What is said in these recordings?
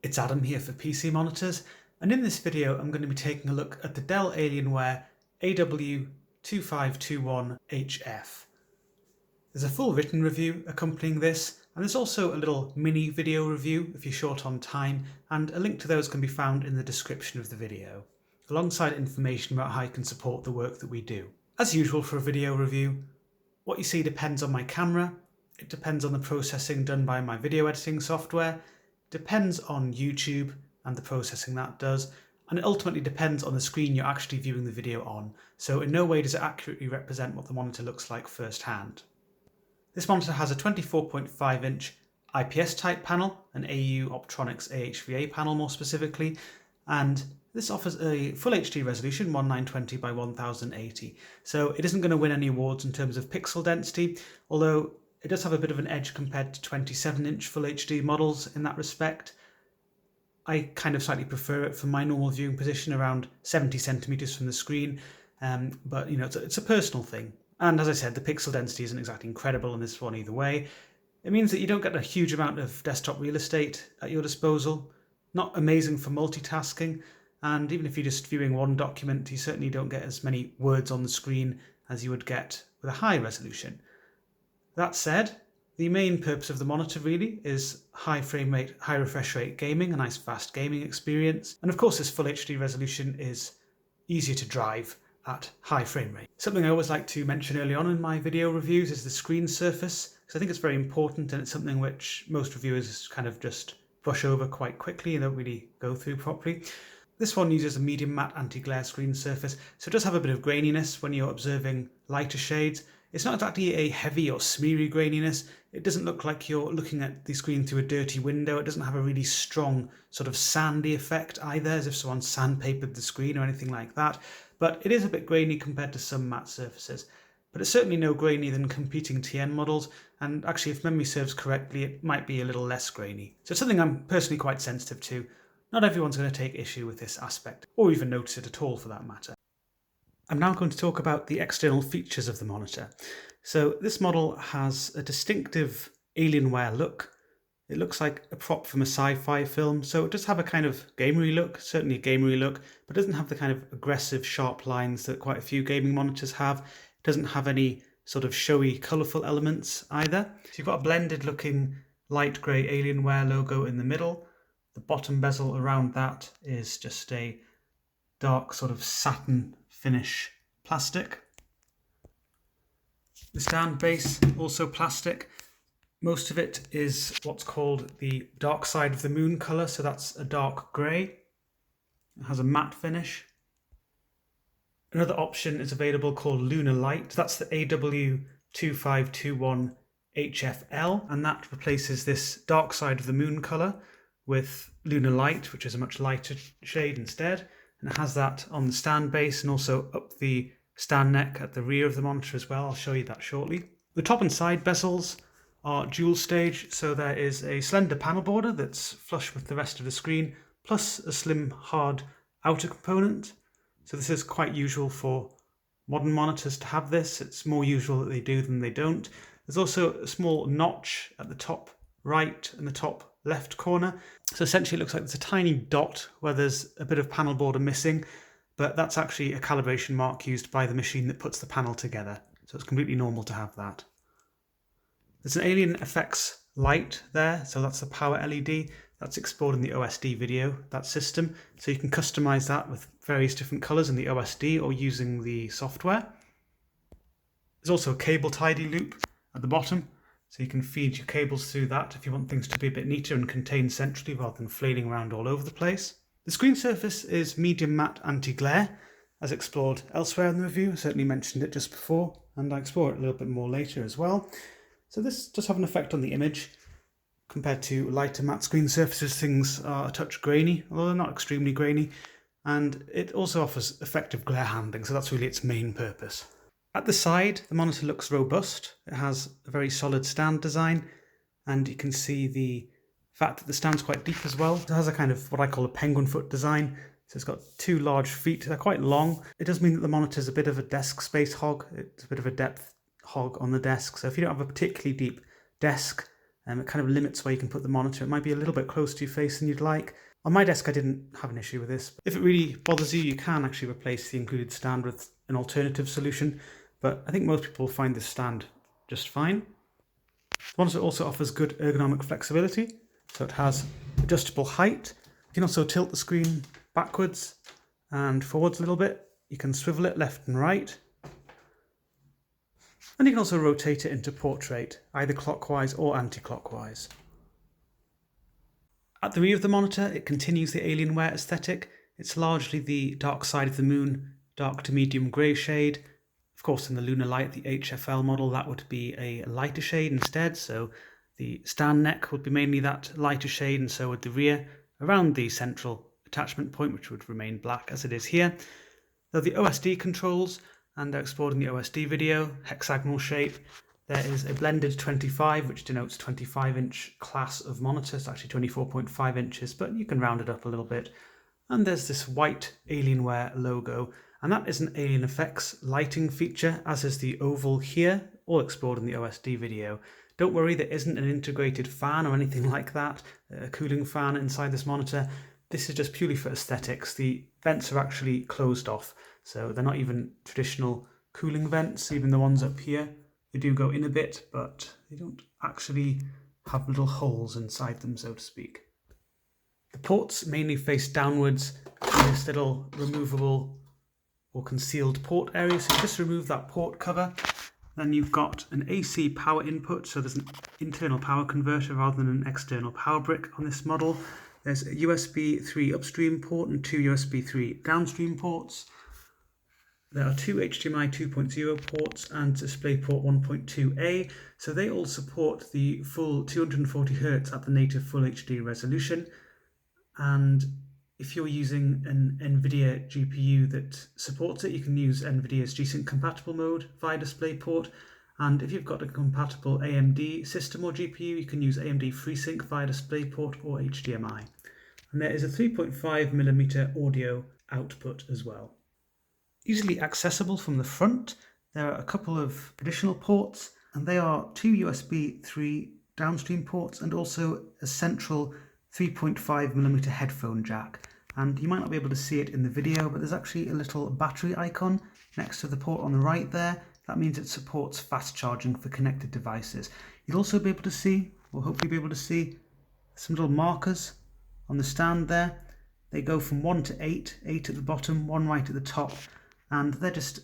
It's Adam here for PC Monitors, and in this video I'm going to be taking a look at the Dell Alienware AW2521HF. There's a full written review accompanying this, and there's also a little mini video review if you're short on time, and a link to those can be found in the description of the video, alongside information about how you can support the work that we do. As usual for a video review, what you see depends on my camera, it depends on the processing done by my video editing software, depends on YouTube and the processing that does, and it ultimately depends on the screen you're actually viewing the video on, so in no way does it accurately represent what the monitor looks like firsthand. This monitor has a 24.5-inch IPS type panel, an AU Optronics AHVA panel more specifically, and this offers a full HD resolution 1920 by 1080, so it isn't going to win any awards in terms of pixel density, although it does have a bit of an edge compared to 27-inch Full HD models in that respect. I kind of slightly prefer it for my normal viewing position, around 70 centimeters from the screen, but you know, it's a personal thing. And as I said, the pixel density isn't exactly incredible in this one either way. It means that you don't get a huge amount of desktop real estate at your disposal, not amazing for multitasking, and even if you're just viewing one document, you certainly don't get as many words on the screen as you would get with a high resolution. That said, the main purpose of the monitor really is high frame rate, high refresh rate gaming, a nice fast gaming experience. And of course this Full HD resolution is easier to drive at high frame rate. Something I always like to mention early on in my video reviews is the screen surface, because I think it's very important and it's something which most reviewers kind of just brush over quite quickly and don't really go through properly. This one uses a medium matte anti-glare screen surface, so it does have a bit of graininess when you're observing lighter shades. It's not exactly a heavy or smeary graininess. It doesn't look like you're looking at the screen through a dirty window. It doesn't have a really strong sort of sandy effect either, as if someone sandpapered the screen or anything like that. But it is a bit grainy compared to some matte surfaces. But it's certainly no grainier than competing TN models, and actually if memory serves correctly it might be a little less grainy. So it's something I'm personally quite sensitive to. Not everyone's going to take issue with this aspect, or even notice it at all for that matter. I'm now going to talk about the external features of the monitor. So this model has a distinctive Alienware look. It looks like a prop from a sci-fi film, so it does have a kind of gamery look, certainly a gamery look, but it doesn't have the kind of aggressive sharp lines that quite a few gaming monitors have. It doesn't have any sort of showy, colourful elements either. So you've got a blended looking light grey Alienware logo in the middle. The bottom bezel around that is just a dark sort of satin finish plastic. The stand base, also plastic. Most of it is what's called the dark side of the moon colour, so that's a dark grey. It has a matte finish. Another option is available called Lunar Light. That's the AW2521HFL, and that replaces this dark side of the moon colour with Lunar Light, which is a much lighter shade instead. And it has that on the stand base and also up the stand neck at the rear of the monitor as well. I'll show you that shortly. The top and side bezels are dual stage, so there is a slender panel border that's flush with the rest of the screen, plus a slim hard outer component. So this is quite usual for modern monitors to have this. It's more usual that they do than they don't. There's also a small notch at the top right and the top left corner. So essentially it looks like there's a tiny dot where there's a bit of panel border missing, but that's actually a calibration mark used by the machine that puts the panel together. So it's completely normal to have that. There's an Alien FX light there, so that's the power LED. That's explored in the OSD video, that system. So you can customize that with various different colors in the OSD or using the software. There's also a cable tidy loop at the bottom, so you can feed your cables through that if you want things to be a bit neater and contained centrally rather than flailing around all over the place. The screen surface is medium matte anti-glare, as explored elsewhere in the review. I certainly mentioned it just before, and I explore it a little bit more later as well. So this does have an effect on the image. Compared to lighter matte screen surfaces, things are a touch grainy, although they're not extremely grainy, and it also offers effective glare handling, so that's really its main purpose. At the side, the monitor looks robust. It has a very solid stand design, and you can see the fact that the stand's quite deep as well. It has a kind of what I call a penguin foot design, so it's got two large feet. They're quite long. It does mean that the monitor is a bit of a desk space hog. It's a bit of a depth hog on the desk, so if you don't have a particularly deep desk, It kind of limits where you can put the monitor. It might be a little bit closer to your face than you'd like. On my desk I didn't have an issue with this. If it really bothers you, you can actually replace the included stand with an alternative solution, but I think most people find this stand just fine. The monitor also offers good ergonomic flexibility, so it has adjustable height. You can also tilt the screen backwards and forwards a little bit. You can swivel it left and right. And you can also rotate it into portrait, either clockwise or anti-clockwise. At the rear of the monitor, it continues the Alienware aesthetic. It's largely the dark side of the moon, dark to medium grey shade. Of course, in the Lunar Light, the HFL model, that would be a lighter shade instead. So the stand neck would be mainly that lighter shade, and so would the rear, around the central attachment point, which would remain black as it is here. Though the OSD controls, and they're explored in the OSD video, hexagonal shape. There is a blended 25, which denotes 25-inch class of monitor. It's actually 24.5 inches, but you can round it up a little bit. And there's this white Alienware logo, and that is an Alien Effects lighting feature, as is the oval here, all explored in the OSD video. Don't worry, there isn't an integrated fan or anything like that, a cooling fan inside this monitor. This is just purely for aesthetics. The vents are actually closed off, so they're not even traditional cooling vents, even the ones up here. They do go in a bit, but they don't actually have little holes inside them, so to speak. The ports mainly face downwards in this little removable or concealed port area. So you just remove that port cover. Then you've got an AC power input, so there's an internal power converter rather than an external power brick on this model. There's a USB 3 upstream port and 2 USB 3 downstream ports. There are 2 HDMI 2.0 ports and DisplayPort 1.2a, so they all support the full 240Hz at the native Full HD resolution. And if you're using an NVIDIA GPU that supports it, you can use NVIDIA's G-Sync compatible mode via DisplayPort. And if you've got a compatible AMD system or GPU, you can use AMD FreeSync via DisplayPort or HDMI. And there is a 3.5mm audio output as well. Easily accessible from the front, there are a couple of additional ports, and they are 2 USB 3 downstream ports and also a central 3.5mm headphone jack. And you might not be able to see it in the video, but there's actually a little battery icon next to the port on the right there. That means it supports fast charging for connected devices. You'll also be able to see, or hopefully be able to see, some little markers on the stand there. They go from 1 to 8, 8 at the bottom, 1 right at the top, and they're just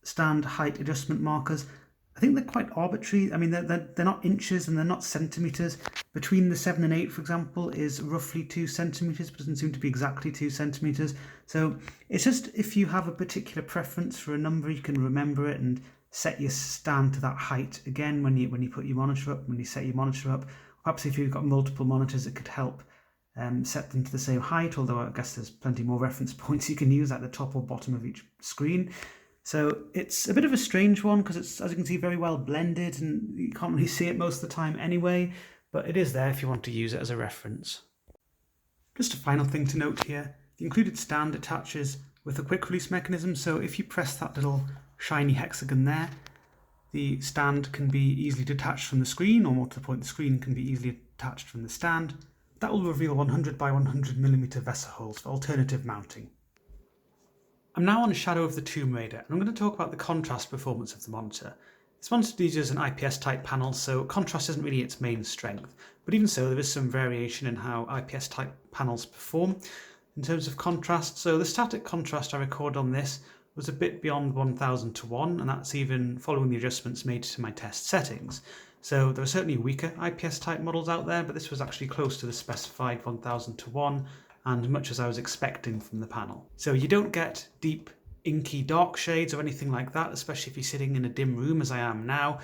stand height adjustment markers. I think they're quite arbitrary. I mean, they're not inches and they're not centimetres. Between the 7 and 8, for example, is roughly 2 centimetres, but doesn't seem to be exactly 2 centimetres. So it's just, if you have a particular preference for a number, you can remember it and set your stand to that height again when you put your monitor up, when you set your monitor up. Perhaps if you've got multiple monitors, it could help set them to the same height, although I guess there's plenty more reference points you can use at the top or bottom of each screen. So it's a bit of a strange one because it's, as you can see, very well blended and you can't really see it most of the time anyway, but it is there if you want to use it as a reference. Just a final thing to note here, the included stand attaches with a quick release mechanism, so if you press that little shiny hexagon there, the stand can be easily detached from the screen, or more to the point, the screen can be easily attached from the stand. That will reveal 100 by 100mm VESA holes for alternative mounting. I'm now on Shadow of the Tomb Raider, and I'm going to talk about the contrast performance of the monitor. This monitor uses an IPS type panel, so contrast isn't really its main strength, but even so there is some variation in how IPS type panels perform in terms of contrast. So the static contrast I recorded on this was a bit beyond 1000 to 1, and that's even following the adjustments made to my test settings. So there are certainly weaker IPS type models out there, but this was actually close to the specified 1000 to 1, and much as I was expecting from the panel. So you don't get deep, inky dark shades or anything like that, especially if you're sitting in a dim room as I am now,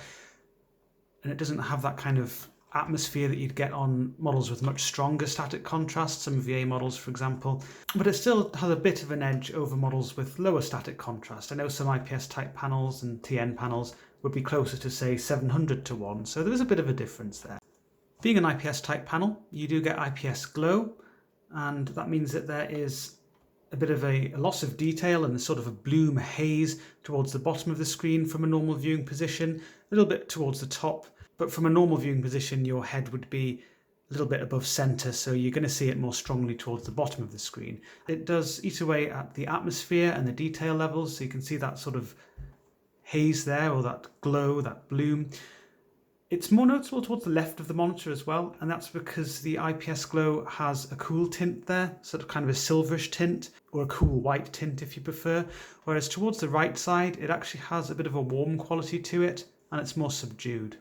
and it doesn't have that kind of atmosphere that you'd get on models with much stronger static contrast, some VA models for example, but it still has a bit of an edge over models with lower static contrast. I know some IPS type panels and TN panels would be closer to say 700 to 1, so there is a bit of a difference there. Being an IPS type panel, you do get IPS glow, and that means that there is a bit of a loss of detail and a sort of a bloom, a haze towards the bottom of the screen from a normal viewing position, a little bit towards the top. but from a normal viewing position, your head would be a little bit above center, so you're going to see it more strongly towards the bottom of the screen. It does eat away at the atmosphere and the detail levels, so you can see that sort of haze there, or that glow, that bloom. It's more noticeable towards the left of the monitor as well, and that's because the IPS glow has a cool tint there, sort of kind of a silverish tint, or a cool white tint if you prefer, whereas towards the right side it actually has a bit of a warm quality to it, and it's more subdued.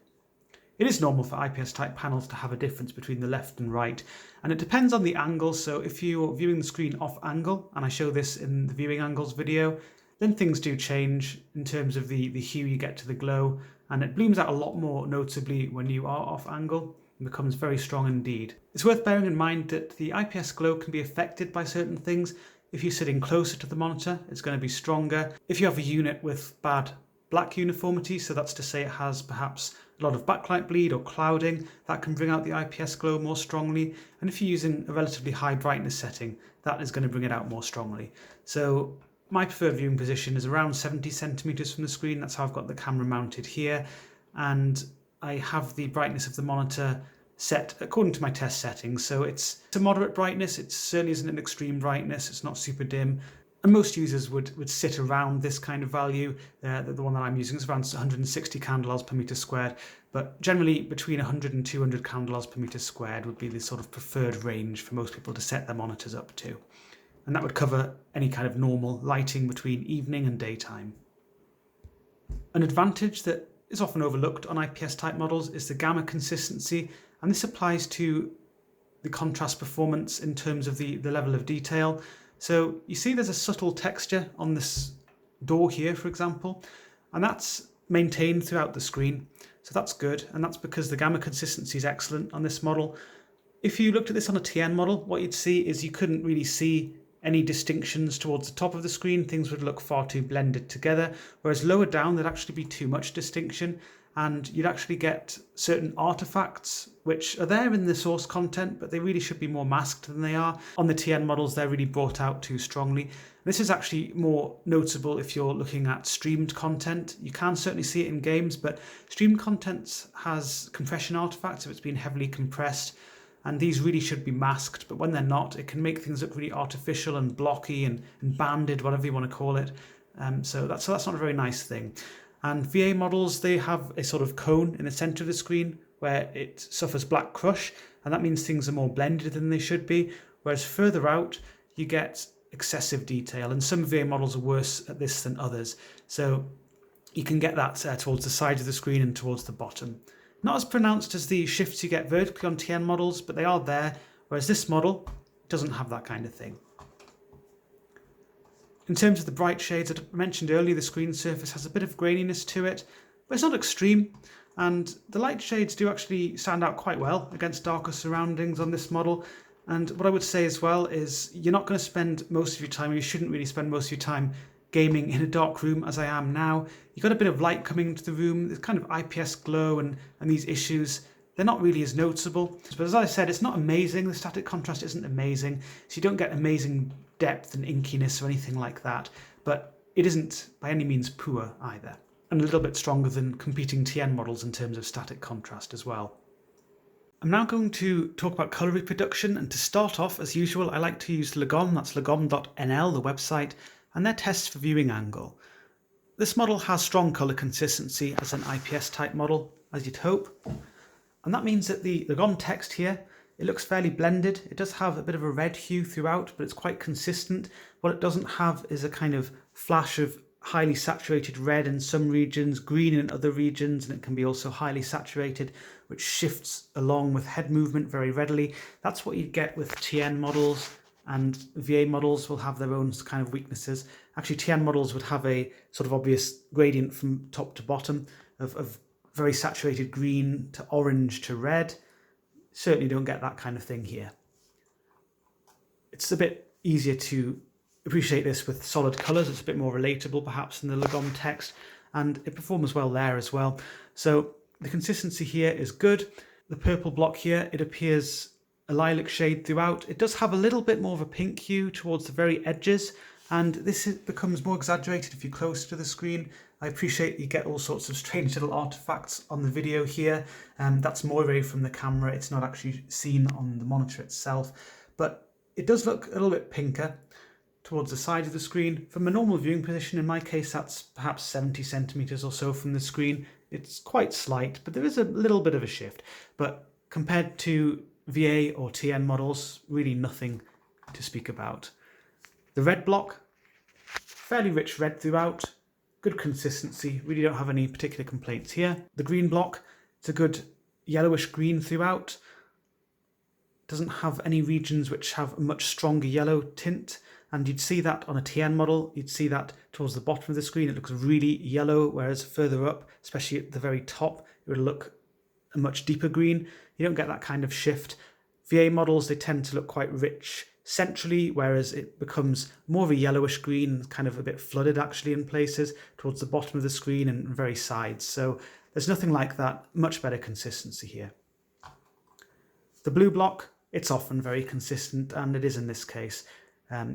It is normal for IPS type panels to have a difference between the left and right, and it depends on the angle. So if you're viewing the screen off angle, and I show this in the viewing angles video, then things do change in terms of the hue you get to the glow, and it blooms out a lot more notably when you are off angle and becomes very strong indeed. It's worth bearing in mind that the IPS glow can be affected by certain things. If you're sitting closer to the monitor, it's going to be stronger. If you have a unit with bad black uniformity, so that's to say it has perhaps a lot of backlight bleed or clouding, that can bring out the IPS glow more strongly. And if you're using a relatively high brightness setting, that is going to bring it out more strongly. So my preferred viewing position is around 70 centimeters from the screen. That's how I've got the camera mounted here. And I have the brightness of the monitor set according to my test settings. So it's a moderate brightness. It certainly isn't an extreme brightness. It's not super dim. And most users would sit around this kind of value. The one that I'm using is around 160 candela per meter squared, but generally between 100 and 200 candela per meter squared would be the sort of preferred range for most people to set their monitors up to. And that would cover any kind of normal lighting between evening and daytime. An advantage that is often overlooked on IPS type models is the gamma consistency, and this applies to the contrast performance in terms of the level of detail. So you see there's a subtle texture on this door here, for example, and that's maintained throughout the screen. So that's good, and that's because the gamma consistency is excellent on this model. If you looked at this on a TN model, what you'd see is you couldn't really see any distinctions towards the top of the screen. Things would look far too blended together, whereas lower down there'd actually be too much distinction, and you'd actually get certain artifacts which are there in the source content, but they really should be more masked than they are. On the TN models, they're really brought out too strongly. This is actually more noticeable if you're looking at streamed content. You can certainly see it in games, but streamed content has compression artifacts if it's been heavily compressed, and these really should be masked, but when they're not, it can make things look really artificial and blocky and banded, whatever you want to call it. So that's not a very nice thing. And VA models, they have a sort of cone in the center of the screen where it suffers black crush, and that means things are more blended than they should be, whereas further out you get excessive detail, and some VA models are worse at this than others. So you can get that towards the side of the screen and towards the bottom. Not as pronounced as the shifts you get vertically on TN models, but they are there, whereas this model doesn't have that kind of thing. In terms of the bright shades, I mentioned earlier, the screen surface has a bit of graininess to it, but it's not extreme, and the light shades do actually stand out quite well against darker surroundings on this model. And what I would say as well is you're not going to spend most of your time, or you shouldn't really spend most of your time gaming in a dark room as I am now. You've got a bit of light coming into the room, there's kind of IPS glow and these issues. They're not really as noticeable. But as I said, it's not amazing. The static contrast isn't amazing, so you don't get amazing depth and inkiness or anything like that. But it isn't by any means poor either. And a little bit stronger than competing TN models in terms of static contrast as well. I'm now going to talk about colour reproduction, and to start off, as usual, I like to use Lagom, that's lagom.nl, the website, and their tests for viewing angle. This model has strong colour consistency as an IPS type model, as you'd hope. And that means that the Lagom text here, it looks fairly blended. It does have a bit of a red hue throughout, but it's quite consistent. What it doesn't have is a kind of flash of highly saturated red in some regions, green in other regions, and it can be also highly saturated, which shifts along with head movement very readily. That's what you get with TN models, and VA models will have their own kind of weaknesses. Actually, TN models would have a sort of obvious gradient from top to bottom of very saturated green to orange to red. Certainly don't get that kind of thing here. It's a bit easier to appreciate this with solid colours. It's a bit more relatable perhaps than the Lagom text, and it performs well there as well. So the consistency here is good. The purple block here, it appears a lilac shade throughout. It does have a little bit more of a pink hue towards the very edges, and this becomes more exaggerated if you're closer to the screen, I appreciate you get all sorts of strange little artifacts on the video here. That's more away from the camera, it's not actually seen on the monitor itself, but it does look a little bit pinker towards the side of the screen. From a normal viewing position, in my case that's perhaps 70 centimeters or so from the screen. It's quite slight, but there is a little bit of a shift. But compared to VA or TN models, really nothing to speak about. The red block, fairly rich red throughout, good consistency, really don't have any particular complaints here. The green block, it's a good yellowish green throughout, doesn't have any regions which have a much stronger yellow tint, and you'd see that on a TN model, you'd see that towards the bottom of the screen, it looks really yellow, whereas further up, especially at the very top, it would look a much deeper green. You don't get that kind of shift. VA models, they tend to look quite rich centrally, whereas it becomes more of a yellowish green, kind of a bit flooded actually in places, towards the bottom of the screen and very sides. So there's nothing like that, much better consistency here. The blue block, it's often very consistent, and it is in this case.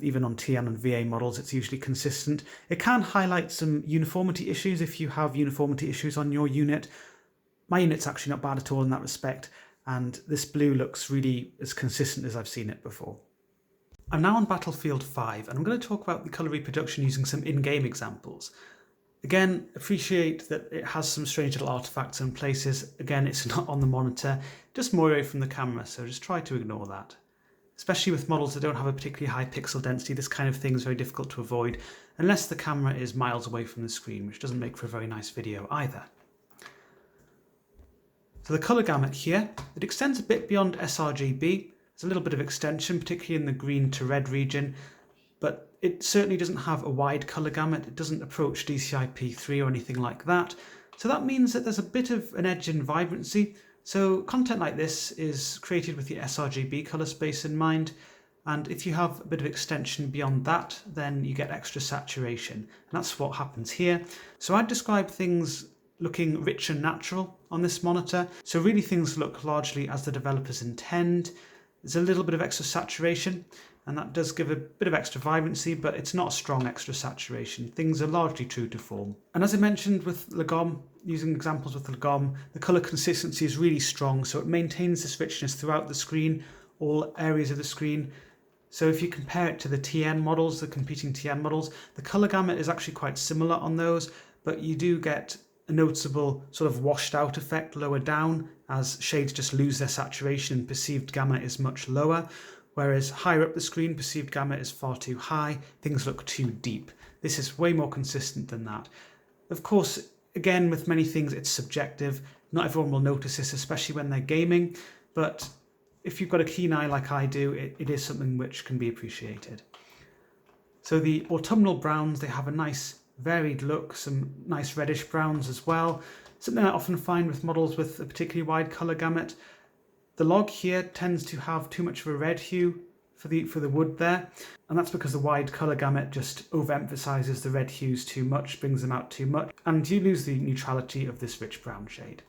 Even on TN and VA models, it's usually consistent. It can highlight some uniformity issues if you have uniformity issues on your unit. My unit's actually not bad at all in that respect, and this blue looks really as consistent as I've seen it before. I'm now on Battlefield 5, and I'm going to talk about the colour reproduction using some in-game examples. Again, appreciate that it has some strange little artifacts in places. Again, it's not on the monitor, just more away from the camera, so just try to ignore that. Especially with models that don't have a particularly high pixel density, this kind of thing is very difficult to avoid, unless the camera is miles away from the screen, which doesn't make for a very nice video either. So the colour gamut here, it extends a bit beyond sRGB. There's a little bit of extension, particularly in the green to red region, but it certainly doesn't have a wide colour gamut. It doesn't approach DCI-P3 or anything like that. So that means that there's a bit of an edge in vibrancy. So content like this is created with the sRGB colour space in mind, and if you have a bit of extension beyond that, then you get extra saturation, and that's what happens here. So I'd describe things looking rich and natural on this monitor, so really things look largely as the developers intend. There's a little bit of extra saturation, and that does give a bit of extra vibrancy, but it's not a strong extra saturation. Things are largely true to form. And as I mentioned with Lagom, using examples with Lagom, the colour consistency is really strong, so it maintains this richness throughout the screen, all areas of the screen. So if you compare it to the TN models, the competing TN models, the colour gamut is actually quite similar on those, but you do get a noticeable sort of washed out effect lower down as shades just lose their saturation and perceived gamma is much lower. Whereas higher up the screen, perceived gamma is far too high, things look too deep. This is way more consistent than that. Of course, again, with many things, it's subjective. Not everyone will notice this, especially when they're gaming, but if you've got a keen eye like I do, it is something which can be appreciated. So the autumnal browns, they have a nice varied look, some nice reddish browns as well. Something I often find with models with a particularly wide colour gamut. The log here tends to have too much of a red hue for the wood there, and that's because the wide colour gamut just overemphasises the red hues too much, brings them out too much, and you lose the neutrality of this rich brown shade.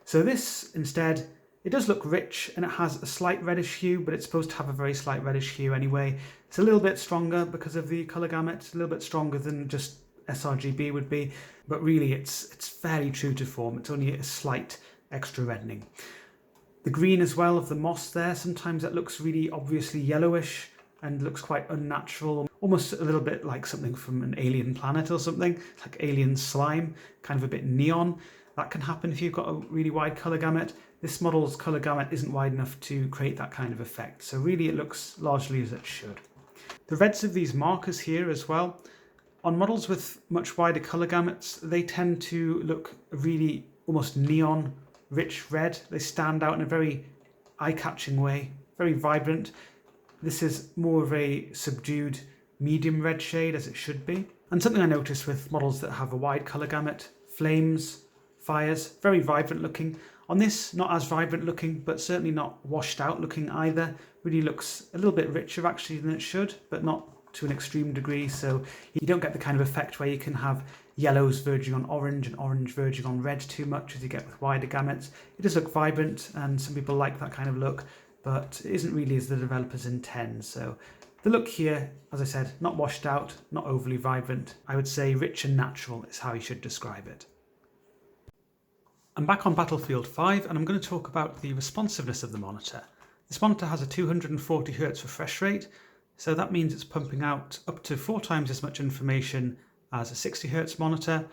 So this, instead, it does look rich and it has a slight reddish hue, but it's supposed to have a very slight reddish hue anyway. It's a little bit stronger because of the colour gamut, it's a little bit stronger than just sRGB would be, but really it's fairly true to form. It's only a slight extra reddening. The green as well of the moss there, sometimes that looks really obviously yellowish and looks quite unnatural, almost a little bit like something from an alien planet or something, like alien slime, kind of a bit neon. That can happen if you've got a really wide colour gamut. This model's colour gamut isn't wide enough to create that kind of effect, so really it looks largely as it should. The reds of these markers here as well, on models with much wider colour gamuts, they tend to look really almost neon rich red. They stand out in a very eye-catching way, very vibrant. This is more of a subdued medium red shade, as it should be. And something I noticed with models that have a wide colour gamut, flames, fires, very vibrant looking. On this, not as vibrant looking, but certainly not washed out looking either. Really looks a little bit richer actually than it should, but not to an extreme degree, so you don't get the kind of effect where you can have yellows verging on orange and orange verging on red too much as you get with wider gamuts. It does look vibrant and some people like that kind of look, but it isn't really as the developers intend, so The look here, as I said, not washed out, not overly vibrant. I would say rich and natural is how you should describe it. I'm back on Battlefield 5 and I'm going to talk about the responsiveness of the monitor. This monitor has a 240Hz refresh rate, so that means it's pumping out up to 4 times as much information as a 60Hz monitor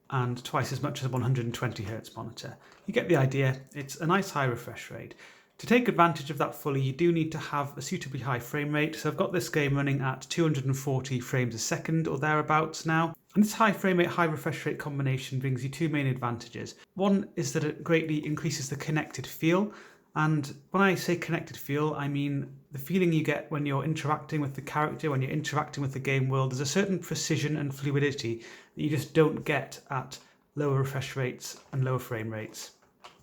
and twice as much as a 120Hz monitor. You get the idea, it's a nice high refresh rate. To take advantage of that fully, you do need to have a suitably high frame rate, so I've got this game running at 240 frames a second or thereabouts now. And this high frame rate, high refresh rate combination brings you 2 main advantages. One is that it greatly increases the connected feel, and when I say connected feel, I mean the feeling you get when you're interacting with the character, when you're interacting with the game world. There's a certain precision and fluidity that you just don't get at lower refresh rates and lower frame rates.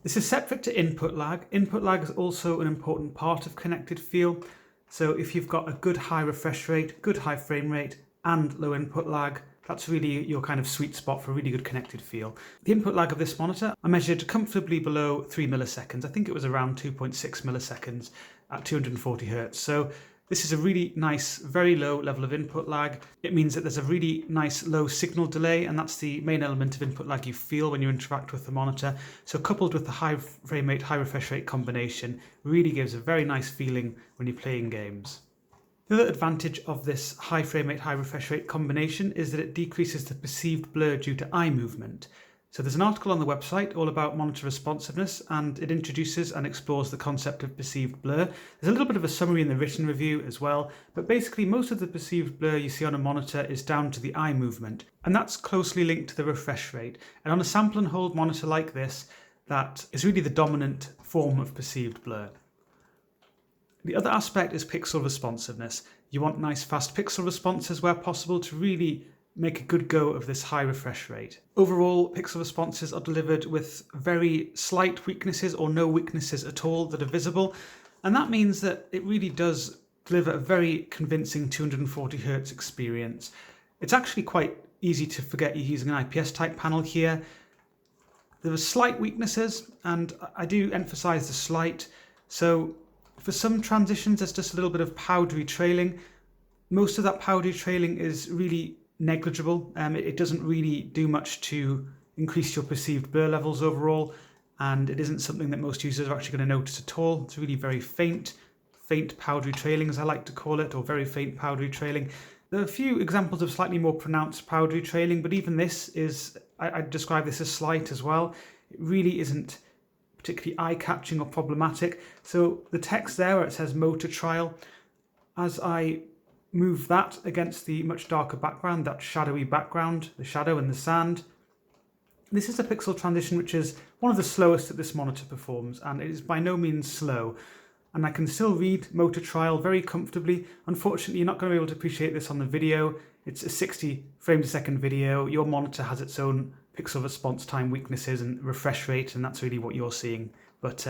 This is separate to input lag. Input lag is also an important part of connected feel. So if you've got a good high refresh rate, good high frame rate, and low input lag, that's really your kind of sweet spot for a really good connected feel. The input lag of this monitor, I measured comfortably below 3 milliseconds. I think it was around 2.6 milliseconds at 240Hz. So this is a really nice, very low level of input lag. It means that there's a really nice low signal delay, and that's the main element of input lag you feel when you interact with the monitor. So coupled with the high frame rate, high refresh rate combination, really gives a very nice feeling when you're playing games. The other advantage of this high frame rate, high refresh rate combination is that it decreases the perceived blur due to eye movement. So there's an article on the website all about monitor responsiveness, and it introduces and explores the concept of perceived blur. There's a little bit of a summary in the written review as well, but basically most of the perceived blur you see on a monitor is down to the eye movement, and that's closely linked to the refresh rate. And on a sample and hold monitor like this, that is really the dominant form of perceived blur. The other aspect is pixel responsiveness. You want nice fast pixel responses where possible to really make a good go of this high refresh rate. Overall, pixel responses are delivered with very slight weaknesses or no weaknesses at all that are visible, and that means that it really does deliver a very convincing 240Hz experience. It's actually quite easy to forget you're using an IPS type panel here. There are slight weaknesses, and I do emphasize the slight. So for some transitions, there's just a little bit of powdery trailing. Most of that powdery trailing is really negligible. It doesn't really do much to increase your perceived blur levels overall, and it isn't something that most users are actually going to notice at all. It's really very faint powdery trailing, as I like to call it, or very faint powdery trailing. There are a few examples of slightly more pronounced powdery trailing, but even this is, I'd describe this as slight as well. It really isn't particularly eye-catching or problematic. So the text there where it says motor trial, as I move that against the much darker background, that shadowy background, the shadow and the sand, this is a pixel transition which is one of the slowest that this monitor performs, and it is by no means slow. And I can still read motor trial very comfortably. Unfortunately, you're not going to be able to appreciate this on the video. It's a 60 frames a second video. Your monitor has its own pixel response time weaknesses and refresh rate, and that's really what you're seeing. But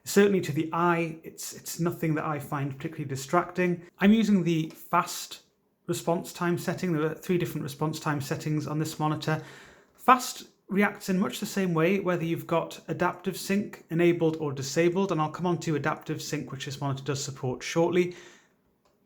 certainly to the eye, it's nothing that I find particularly distracting. I'm using the fast response time setting. There are 3 different response time settings on this monitor. Fast reacts in much the same way whether you've got adaptive sync enabled or disabled, and I'll come on to adaptive sync, which this monitor does support shortly.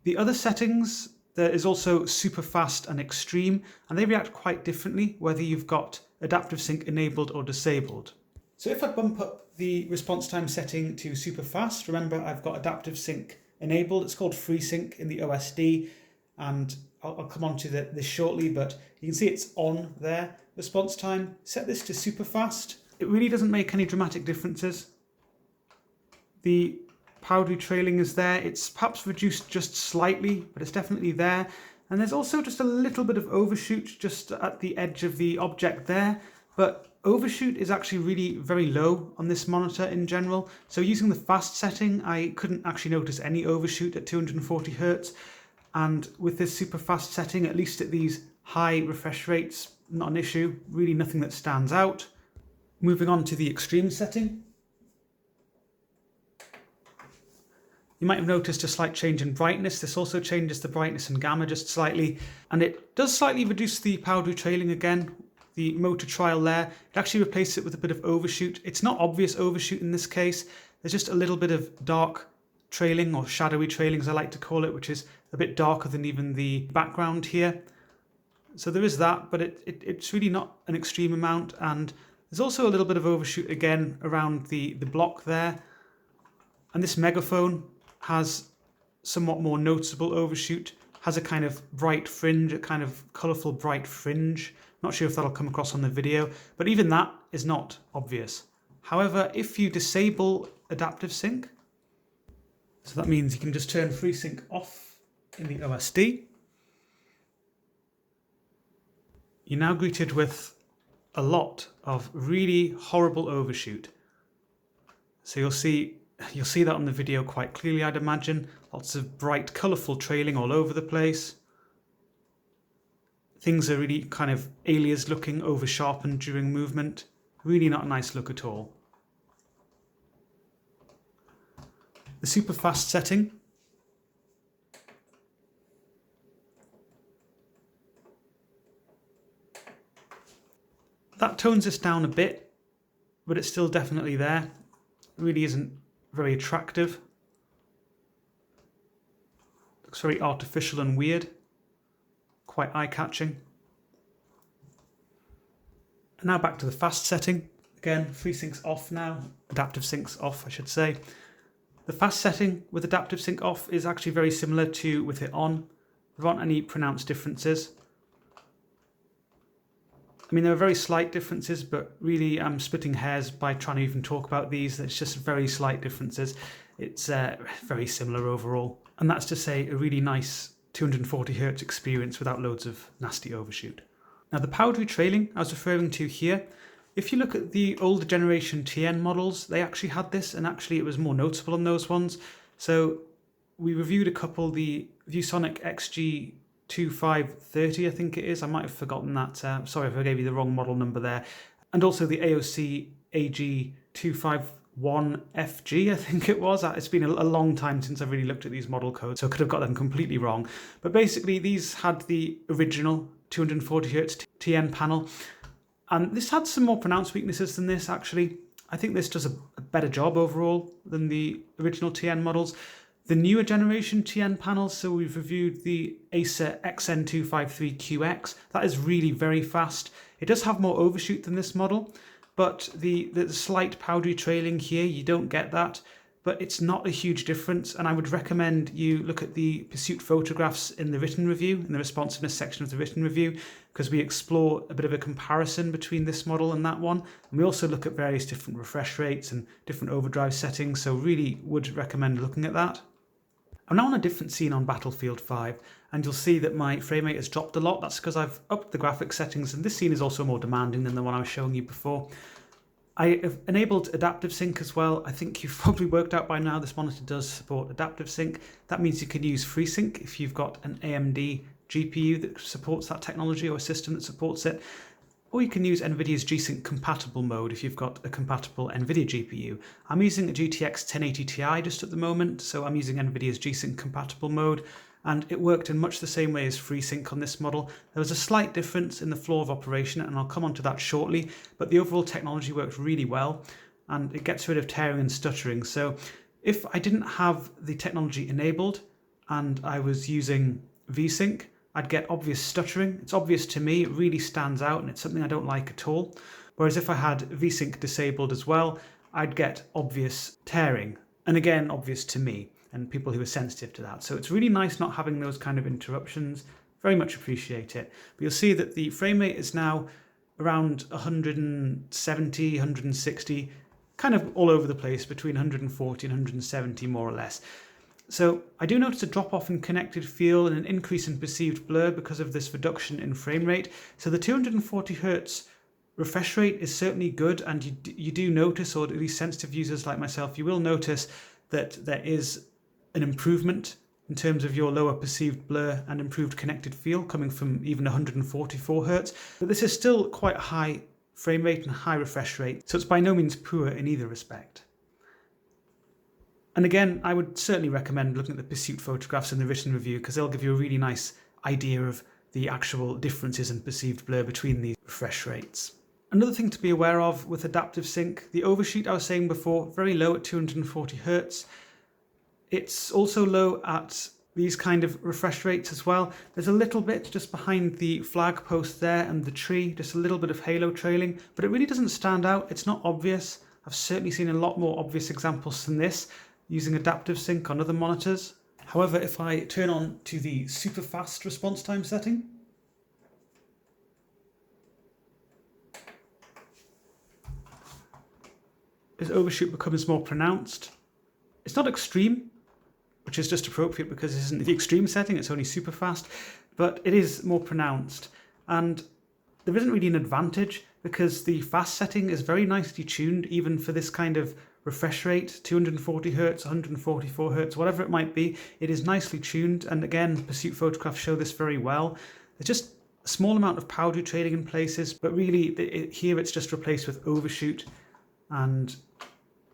The other settings, there is also super fast and extreme, and they react quite differently whether you've got adaptive sync enabled or disabled. So if I bump up the response time setting to super fast, remember I've got adaptive sync enabled. It's called FreeSync in the OSD, and I'll come on to this shortly, but you can see it's on there. Response time, set this to super fast. It really doesn't make any dramatic differences. The powdery trailing is there. It's perhaps reduced just slightly, but it's definitely there. And there's also just a little bit of overshoot just at the edge of the object there, but overshoot is actually really very low on this monitor in general. So using the fast setting, I couldn't actually notice any overshoot at 240Hz. And with this super fast setting, at least at these high refresh rates, not an issue, really nothing that stands out. Moving on to the extreme setting. You might have noticed a slight change in brightness. This also changes the brightness and gamma just slightly, and it does slightly reduce the powdery trailing again. The motor trial there, it actually replaces it with a bit of overshoot. It's not obvious overshoot in this case. There's just a little bit of dark trailing, or shadowy trailing as I like to call it, which is a bit darker than even the background here. So there is that, but it's really not an extreme amount. And there's also a little bit of overshoot again around the block there. And this megaphone has somewhat more noticeable overshoot, has a kind of bright fringe, a kind of colourful bright fringe. Not sure if that'll come across on the video, but even that is not obvious. However, if you disable adaptive sync, so that means you can just turn FreeSync off in the OSD, you're now greeted with a lot of really horrible overshoot. So you'll see that on the video quite clearly, I'd imagine. Lots of bright, colourful trailing all over the place. Things are really kind of alias looking, over sharpened during movement. Really not a nice look at all. The super fast setting. That tones this down a bit, but it's still definitely there. It really isn't very attractive. Looks very artificial and weird. Quite eye-catching. And now back to the fast setting. Again, FreeSync's off now. Adaptive sync's off, I should say. The fast setting with adaptive sync off is actually very similar to with it on. There aren't any pronounced differences. I mean, there are very slight differences, but really I'm splitting hairs by trying to even talk about these. It's just very slight differences. It's very similar overall. And that's to say a really nice 240Hz experience without loads of nasty overshoot. Now the powdery trailing I was referring to here, if you look at the older generation TN models, they actually had this, and actually it was more noticeable on those ones. So we reviewed a couple, the ViewSonic XG2530 I think it is, I might have forgotten that, sorry if I gave you the wrong model number there, and also the AOC AG251FG I think it was. It's been a long time since I've really looked at these model codes, so I could have got them completely wrong. But basically these had the original 240Hz TN panel, and this had some more pronounced weaknesses than this actually. I think this does a better job overall than the original TN models. The newer generation TN panels, so we've reviewed the Acer XN253QX, that is really very fast. It does have more overshoot than this model, but the slight powdery trailing here, you don't get that, but it's not a huge difference, and I would recommend you look at the pursuit photographs in the written review, in the responsiveness section of the written review, because we explore a bit of a comparison between this model and that one, and we also look at various different refresh rates and different overdrive settings, so really would recommend looking at that. I'm now on a different scene on Battlefield 5, and you'll see that my frame rate has dropped a lot. That's because I've upped the graphics settings, and this scene is also more demanding than the one I was showing you before. I have enabled adaptive sync as well. I think you've probably worked out by now this monitor does support adaptive sync. That means you can use FreeSync if you've got an AMD GPU that supports that technology, or a system that supports it. Or you can use NVIDIA's G-Sync compatible mode if you've got a compatible NVIDIA GPU. I'm using a GTX 1080 Ti just at the moment, so I'm using NVIDIA's G-Sync compatible mode, and it worked in much the same way as FreeSync on this model. There was a slight difference in the flow of operation, and I'll come on to that shortly, but the overall technology worked really well, and it gets rid of tearing and stuttering. So if I didn't have the technology enabled and I was using V-Sync, I'd get obvious stuttering. It's obvious to me, it really stands out, and it's something I don't like at all. Whereas if I had V-Sync disabled as well, I'd get obvious tearing, and again, obvious to me and people who are sensitive to that. So it's really nice not having those kind of interruptions. Very much appreciate it. But you'll see that the frame rate is now around 170, 160, kind of all over the place, between 140 and 170 more or less. So I do notice a drop off in connected feel and an increase in perceived blur because of this reduction in frame rate. So the 240Hz refresh rate is certainly good, and you do notice, or at least sensitive users like myself, you will notice that there is an improvement in terms of your lower perceived blur and improved connected feel coming from even 144Hz. But this is still quite a high frame rate and high refresh rate, so it's by no means poor in either respect. And again, I would certainly recommend looking at the pursuit photographs in the written review, because they'll give you a really nice idea of the actual differences in perceived blur between these refresh rates. Another thing to be aware of with adaptive sync, the overshoot I was saying before, very low at 240Hz. It's also low at these kind of refresh rates as well. There's a little bit just behind the flag post there and the tree, just a little bit of halo trailing, but it really doesn't stand out. It's not obvious. I've certainly seen a lot more obvious examples than this using adaptive sync on other monitors. However, if I turn on to the super fast response time setting, this overshoot becomes more pronounced. It's not extreme, which is just appropriate because this isn't the extreme setting, it's only super fast, but it is more pronounced. And there isn't really an advantage because the fast setting is very nicely tuned, even for this kind of refresh rate, 240 Hz, 144 Hz, whatever it might be. It is nicely tuned, and again, Pursuit photographs show this very well. There's just a small amount of powder trailing in places, but really here it's just replaced with overshoot. And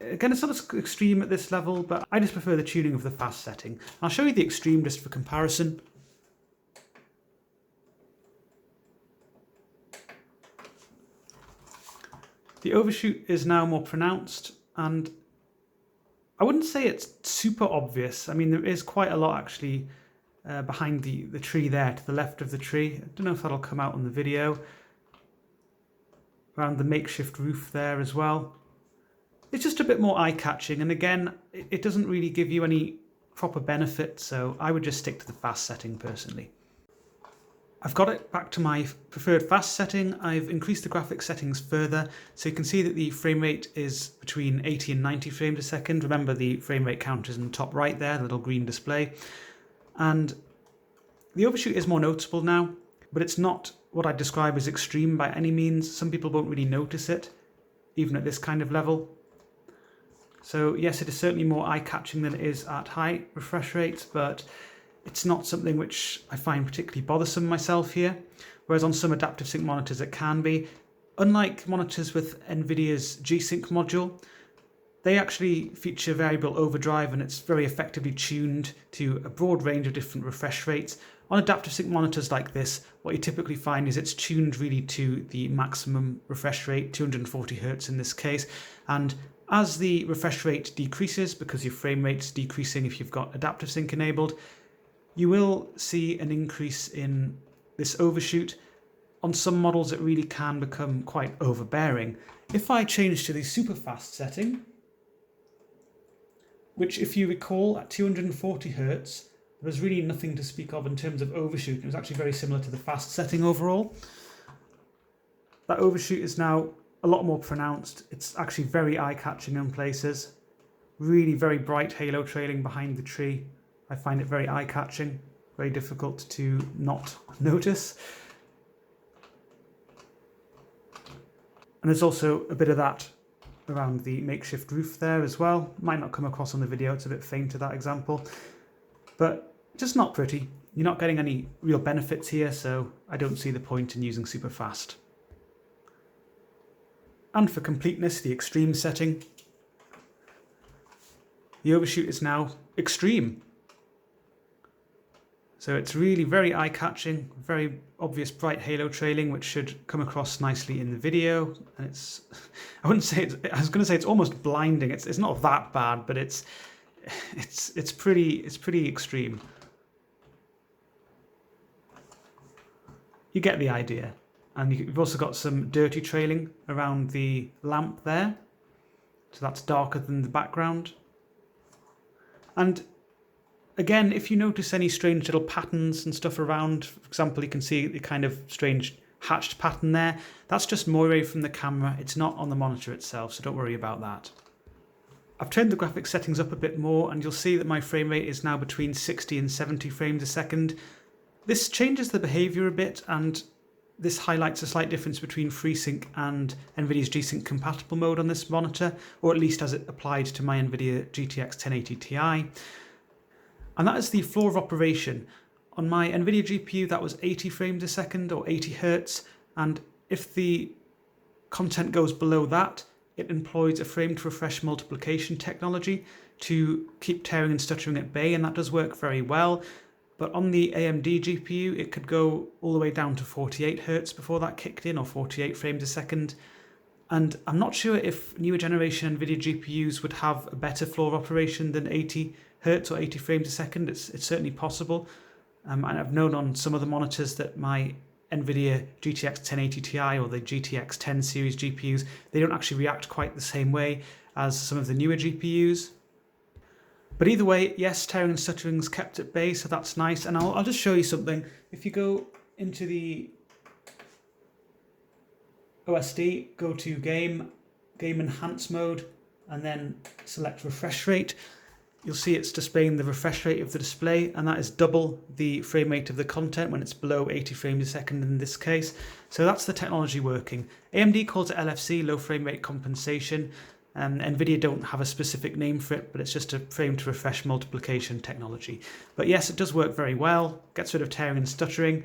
again, it's not as extreme at this level, but I just prefer the tuning of the fast setting. I'll show you the extreme just for comparison. The overshoot is now more pronounced, and I wouldn't say it's super obvious. I mean, there is quite a lot actually behind the tree there, to the left of the tree. I don't know if that'll come out on the video. Around the makeshift roof there as well. It's just a bit more eye-catching, and again, it doesn't really give you any proper benefit, so I would just stick to the fast setting personally. I've got it back to my preferred fast setting. I've increased the graphics settings further, so you can see that the frame rate is between 80 and 90 frames a second. Remember, the frame rate counter is in the top right there, the little green display. And the overshoot is more noticeable now, but it's not what I'd describe as extreme by any means. Some people won't really notice it, even at this kind of level. So yes, it is certainly more eye-catching than it is at high refresh rates, but it's not something which I find particularly bothersome myself here, whereas on some adaptive sync monitors it can be. Unlike monitors with NVIDIA's G-Sync module, they actually feature variable overdrive, and it's very effectively tuned to a broad range of different refresh rates. On adaptive sync monitors like this, what you typically find is it's tuned really to the maximum refresh rate, 240 Hz in this case, and as the refresh rate decreases, because your frame rate's decreasing if you've got adaptive sync enabled, you will see an increase in this overshoot. On some models it really can become quite overbearing. If I change to the super fast setting, which if you recall at 240 Hz, there was really nothing to speak of in terms of overshoot. It was actually very similar to the fast setting overall. That overshoot is now a lot more pronounced. It's actually very eye-catching in places. Really very bright halo trailing behind the tree. I find it very eye-catching, very difficult to not notice. And there's also a bit of that around the makeshift roof there as well. Might not come across on the video, it's a bit faint to that example. But just not pretty. You're not getting any real benefits here, so I don't see the point in using super fast. And for completeness, the extreme setting. The overshoot is now extreme. So it's really very eye-catching, very obvious bright halo trailing, which should come across nicely in the video. And it's, I wouldn't say it's, I was going to say it's almost blinding. It's not that bad, but it's pretty extreme. You get the idea. And you've also got some dirty trailing around the lamp there. So that's darker than the background. And again, if you notice any strange little patterns and stuff around, for example, you can see the kind of strange hatched pattern there. That's just moire from the camera. It's not on the monitor itself, so don't worry about that. I've turned the graphics settings up a bit more, and you'll see that my frame rate is now between 60 and 70 frames a second. This changes the behavior a bit, and this highlights a slight difference between FreeSync and NVIDIA's G-Sync compatible mode on this monitor, or at least as it applied to my NVIDIA GTX 1080 Ti. And that is the floor of operation. On my NVIDIA GPU, that was 80 frames a second, or 80 Hz, and if the content goes below that, it employs a frame to refresh multiplication technology to keep tearing and stuttering at bay, and that does work very well. But on the AMD GPU, it could go all the way down to 48 Hz before that kicked in, or 48 frames a second. And I'm not sure if newer generation NVIDIA GPUs would have a better floor of operation than 80 Hertz or 80 frames a second. It's certainly possible. And I've known on some of the monitors that my NVIDIA GTX 1080 Ti or the GTX 10 series GPUs, they don't actually react quite the same way as some of the newer GPUs. But either way, yes, tearing and stuttering's kept at bay, so that's nice. And I'll just show you something. If you go into the OSD, go to Game Enhance mode, and then select Refresh Rate. You'll see it's displaying the refresh rate of the display, and that is double the frame rate of the content when it's below 80 frames a second in this case. So that's the technology working. AMD calls it LFC, low frame rate compensation. NVIDIA don't have a specific name for it, but it's just a frame to refresh multiplication technology. But yes, it does work very well, gets rid of tearing and stuttering.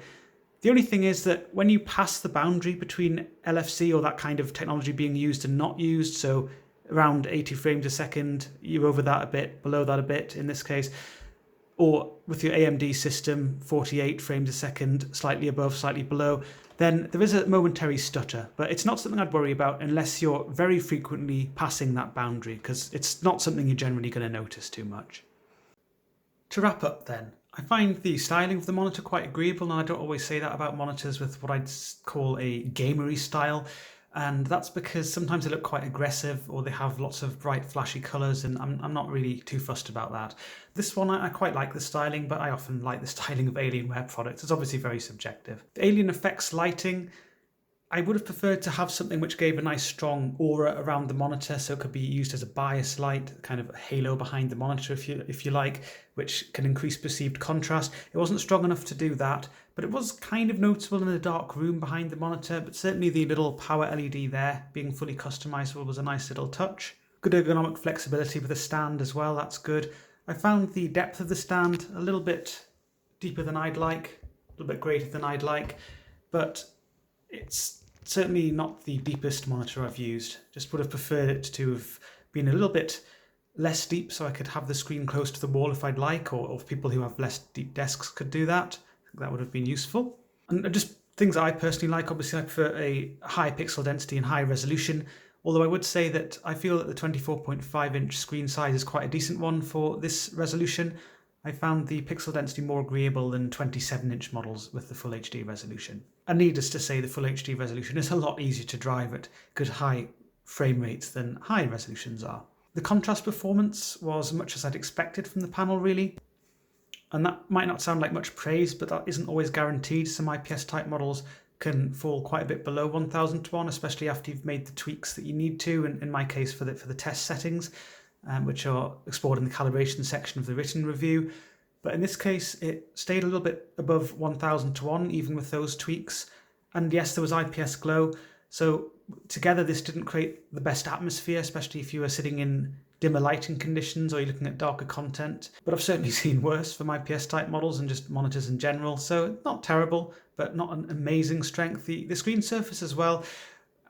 The only thing is that when you pass the boundary between LFC or that kind of technology being used and not used, so around 80 frames a second, you're over that a bit, below that a bit in this case, or with your AMD system, 48 frames a second, slightly above, slightly below, then there is a momentary stutter, but it's not something I'd worry about unless you're very frequently passing that boundary, because it's not something you're generally going to notice too much. To wrap up then, I find the styling of the monitor quite agreeable, and I don't always say that about monitors with what I'd call a gamery style, and that's because sometimes they look quite aggressive or they have lots of bright flashy colours, and I'm not really too fussed about that. This one, I quite like the styling, but I often like the styling of Alienware products. It's obviously very subjective. The Alien Effects lighting, I would have preferred to have something which gave a nice strong aura around the monitor, so it could be used as a bias light, kind of a halo behind the monitor if you like, which can increase perceived contrast. It wasn't strong enough to do that, but it was kind of noticeable in a dark room behind the monitor, but certainly the little power LED there being fully customizable was a nice little touch. Good ergonomic flexibility with a stand as well, that's good. I found the depth of the stand a little bit deeper than I'd like, a little bit greater than I'd like, but it's certainly not the deepest monitor I've used. Just would have preferred it to have been a little bit less deep so I could have the screen close to the wall if I'd like, or if people who have less deep desks could do that. I think that would have been useful. And just things I personally like, obviously I prefer a high pixel density and high resolution, although I would say that I feel that the 24.5 inch screen size is quite a decent one for this resolution. I found the pixel density more agreeable than 27-inch models with the Full HD resolution. And needless to say, the Full HD resolution is a lot easier to drive at good high frame rates than high resolutions are. The contrast performance was much as I'd expected from the panel, really. And that might not sound like much praise, but that isn't always guaranteed. Some IPS type models can fall quite a bit below 1000 to 1, especially after you've made the tweaks that you need to, and in my case for the test settings. Which are explored in the calibration section of the written review. But in this case, it stayed a little bit above 1000 to 1, even with those tweaks. And yes, there was IPS glow. So together, this didn't create the best atmosphere, especially if you were sitting in dimmer lighting conditions or you're looking at darker content. But I've certainly seen worse from IPS type models and just monitors in general. So not terrible, but not an amazing strength. The screen surface as well.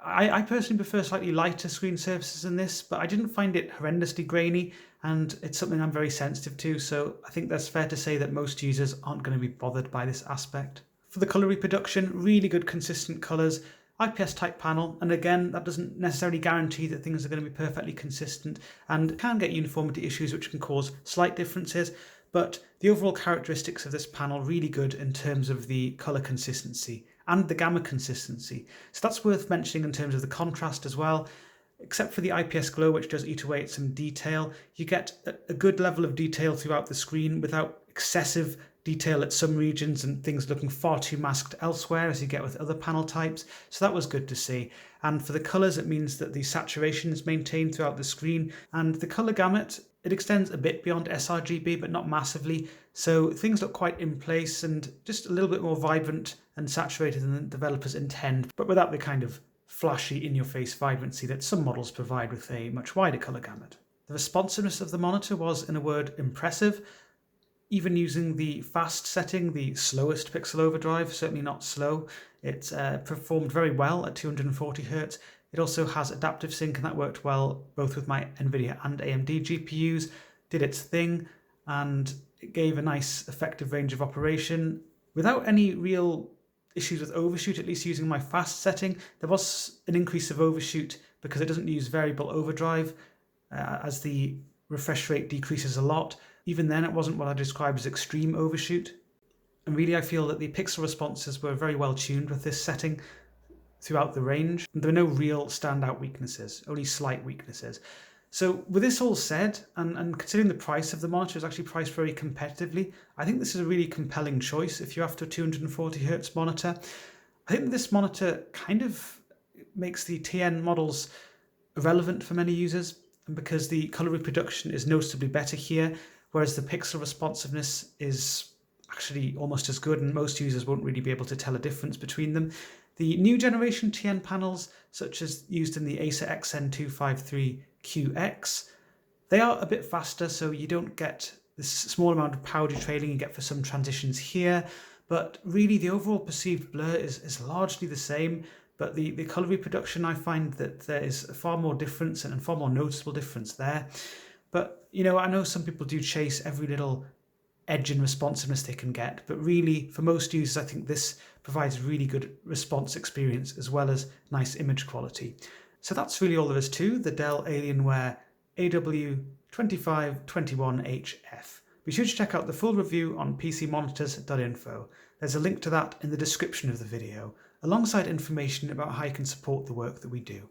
I personally prefer slightly lighter screen surfaces than this, but I didn't find it horrendously grainy, and it's something I'm very sensitive to, so I think that's fair to say that most users aren't going to be bothered by this aspect. For the colour reproduction, really good consistent colours, IPS type panel, and again, that doesn't necessarily guarantee that things are going to be perfectly consistent, and can get uniformity issues which can cause slight differences, but the overall characteristics of this panel really good in terms of the colour consistency and the gamma consistency. So that's worth mentioning in terms of the contrast as well. Except for the IPS glow, which does eat away at some detail, you get a good level of detail throughout the screen without excessive detail at some regions and things looking far too masked elsewhere as you get with other panel types. So that was good to see. And for the colours, it means that the saturation is maintained throughout the screen, and the colour gamut, it extends a bit beyond sRGB, but not massively. So things look quite in place and just a little bit more vibrant and saturated than the developers intend, but without the kind of flashy in-your-face vibrancy that some models provide with a much wider colour gamut. The responsiveness of the monitor was, in a word, impressive. Even using the fast setting, the slowest pixel overdrive, certainly not slow, it performed very well at 240 Hz. It also has adaptive sync, and that worked well both with my NVIDIA and AMD GPUs, did its thing, and it gave a nice effective range of operation without any real issues with overshoot, at least using my fast setting. There was an increase of overshoot because it doesn't use variable overdrive as the refresh rate decreases a lot. Even then, it wasn't what I describe as extreme overshoot. And really, I feel that the pixel responses were very well tuned with this setting throughout the range. There were no real standout weaknesses, only slight weaknesses. So with this all said, and considering the price of the monitor is actually priced very competitively, I think this is a really compelling choice if you're after a 240Hz monitor. I think this monitor kind of makes the TN models irrelevant for many users, and because the color reproduction is noticeably better here, whereas the pixel responsiveness is actually almost as good, and most users won't really be able to tell a difference between them. The new generation TN panels, such as used in the Acer XN253QX, they are a bit faster, so you don't get this small amount of power detrailing you get for some transitions here, but really the overall perceived blur is largely the same, but the color reproduction, I find that there is far more difference and far more noticeable difference there. But, you know, I know some people do chase every little edge and responsiveness they can get, but really for most users I think this provides really good response experience as well as nice image quality. So that's really all there is to the Dell Alienware AW2521HF. Be sure to check out the full review on pcmonitors.info. There's a link to that in the description of the video, alongside information about how you can support the work that we do.